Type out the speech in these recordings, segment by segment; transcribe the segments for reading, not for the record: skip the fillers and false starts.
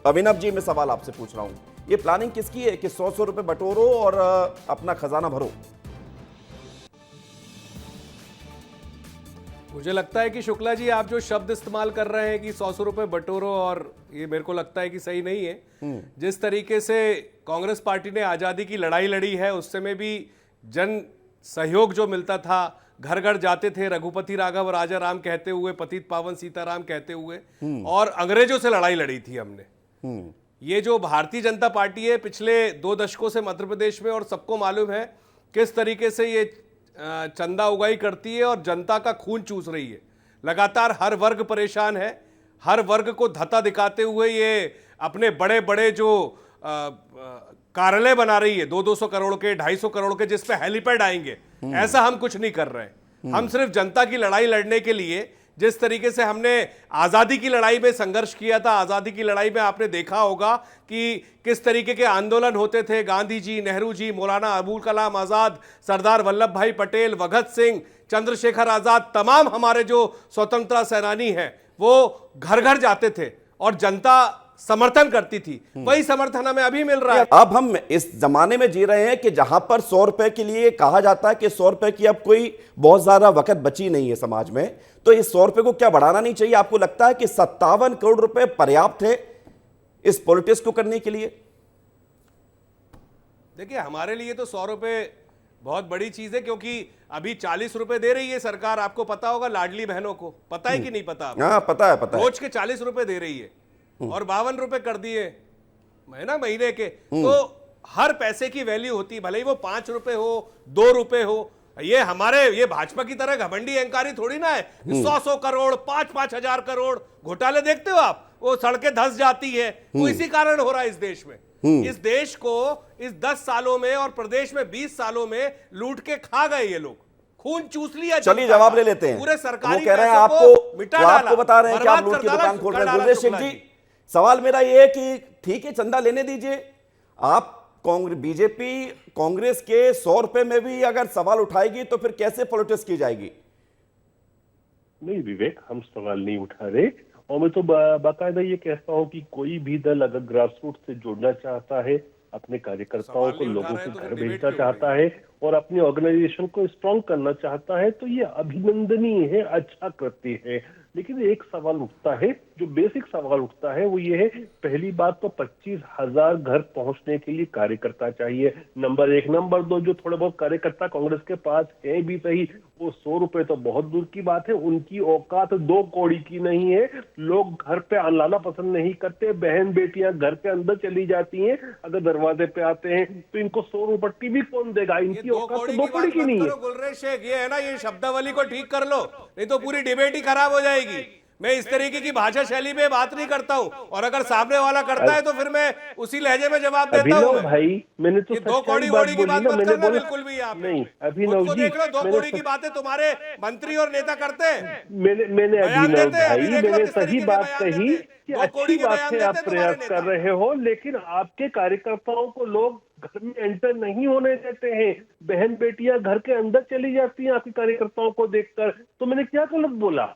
अभिनव जी, मैं सवाल आपसे पूछ रहा हूं, ये प्लानिंग किसकी है कि 100 रुपए बटोरो और अपना खजाना भरो? मुझे लगता है कि शुक्ला जी आप जो शब्द इस्तेमाल कर रहे हैं कि 100 रुपए बटोरो, और ये मेरे को लगता है कि सही नहीं है। जिस तरीके से कांग्रेस पार्टी ने आजादी की लड़ाई लड़ी है, उस समय भी जन सहयोग जो मिलता था, घर घर जाते थे रघुपति राघव राजा राम कहते हुए, पतित पावन सीताराम कहते हुए, और अंग्रेजों से लड़ाई लड़ी थी हमने। ये जो भारतीय जनता पार्टी है पिछले 2 दशकों से मध्य प्रदेश में, और सबको मालूम है किस तरीके से ये चंदा उगाई करती है और जनता का खून चूस रही है। लगातार हर वर्ग परेशान है, हर वर्ग को धत्ता दिखाते हुए ये अपने बड़े बड़े जो कार्यालय बना रही है, 200 करोड़ के, 250 करोड़ के, जिस पे हेलीपैड आएंगे। ऐसा हम कुछ नहीं कर रहे। हम सिर्फ जनता की लड़ाई लड़ने के लिए, जिस तरीके से हमने आजादी की लड़ाई में संघर्ष किया था, आजादी की लड़ाई में आपने देखा होगा कि किस तरीके के आंदोलन होते थे। गांधी जी, नेहरू जी, मौलाना अबुल कलाम आजाद, सरदार वल्लभ भाई पटेल, भगत सिंह, चंद्रशेखर आजाद, तमाम हमारे जो स्वतंत्रता सेनानी हैं, वो घर घर जाते थे और जनता समर्थन करती थी। वही समर्थन हमें अभी मिल रहा है। अब हम इस जमाने में जी रहे हैं कि जहां पर 100 रुपए के लिए कहा जाता है कि 100 रुपए की अब कोई बहुत ज्यादा वक्त बची नहीं है समाज में, तो इस 100 रुपए को क्या बढ़ाना नहीं चाहिए? आपको लगता है कि 57 करोड़ रुपए पर्याप्त है इस पॉलिटिक्स को करने के लिए? देखिए, हमारे लिए तो 100 रुपए बहुत बड़ी चीज है, क्योंकि अभी 40 रुपए दे रही है सरकार। आपको पता होगा लाडली बहनों को, पता है कि नहीं पता? हाँ, पता है, पता है। रोज के 40 रुपए दे रही है और 52 रुपए कर दिए महीने के। तो हर पैसे की वैल्यू होती है, भले ही वो 5 रुपए हो, 2 रुपए हो। ये भाजपा की तरह घमंडी अहंकारी थोड़ी ना है। 100 करोड़, 5 हजार करोड़ घोटाले देखते हो आप, वो सड़कें धंस जाती है। वो इसी कारण हो रहा है इस देश में। इस देश को इस 10 सालों में और प्रदेश में 20 सालों में लूट के खा गए ये लोग, खून चूस लिया। चलिए जवाब ले लेते हैं। पूरे सरकारी वो कह रहे हैं आपको मिटा डाला, आपको बता रहे हैं कि आप लूट की दुकान खोल रहे हैं। गुरदेव सिंह जी, सवाल मेरा ये है कि ठीक है, चंदा लेने दीजिए। आप बीजेपी कांग्रेस के 100 रुपए में भी अगर सवाल उठाएगी तो फिर कैसे पॉलिटिक्स की जाएगी? नहीं विवेक, हम सवाल नहीं उठा रहे, और मैं तो बाकायदा ये कहता हूँ कि कोई भी दल अगर ग्रासरूट से जुड़ना चाहता है, अपने कार्यकर्ताओं को लोगों के घर भेजना चाहता है और अपनी ऑर्गेनाइजेशन को स्ट्रॉन्ग करना चाहता है, तो ये अभिनंदनीय है, अच्छा करती है। लेकिन एक सवाल उठता है, जो बेसिक सवाल उठता है वो ये है, पहली बात तो 25,000 घर पहुंचने के लिए कार्यकर्ता चाहिए, नंबर 1। नंबर 2, जो थोड़े बहुत कार्यकर्ता कांग्रेस के पास है भी सही, वो 100 रुपए तो बहुत दूर की बात है, उनकी औकात 2 कौड़ी की नहीं है। लोग घर पे लाना पसंद नहीं करते, बहन बेटियां घर के अंदर चली जाती हैं, अगर दरवाजे पे आते हैं तो इनको 100 रुपट्टी भी कौन देगा? इनकी औकात तो 2 कौड़ी की नहीं है। गुलरेज शेख, ये है ना, ये शब्दावली को ठीक कर लो, नहीं तो पूरी डिबेट ही खराब हो जाएगी। मैं इस तरीके की भाषा शैली में बात नहीं करता हूं, और अगर सामने वाला करता है तो फिर मैं उसी लहजे में जवाब देता हूं। भाई, मैंने तो 2 कौड़ी की बात मत करना बिल्कुल भी। आप नहीं, अभिनव जी, देख लो, 2 कौड़ी की बातें तुम्हारे मंत्री और नेता करते हैं। मैंने अभिनव भाई, मैंने सही बात कही कि अच्छी बात है, आप प्रयास कर रहे हो, लेकिन आपके कार्यकर्ताओं को लोग घर में एंटर नहीं होने देते हैं। बहन बेटियां घर के अंदर चली जाती हैं आपके कार्यकर्ताओं को देखकर, तो मैंने क्या गलत बोला?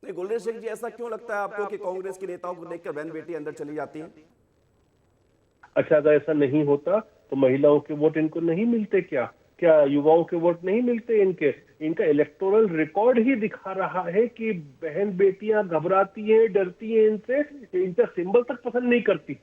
नहीं गुलरेज शेख जी, ऐसा क्यों लगता है आपको कि कांग्रेस के नेताओं को देखकर बहन बेटी अंदर चली जाती हैं? अच्छा, अगर ऐसा नहीं होता तो महिलाओं के वोट इनको नहीं मिलते क्या? क्या युवाओं के वोट नहीं मिलते इनके? इनका इलेक्टोरल रिकॉर्ड ही दिखा रहा है कि बहन बेटियां घबराती हैं, डरती हैं इनसे, इनका सिंबल तक पसंद नहीं करती।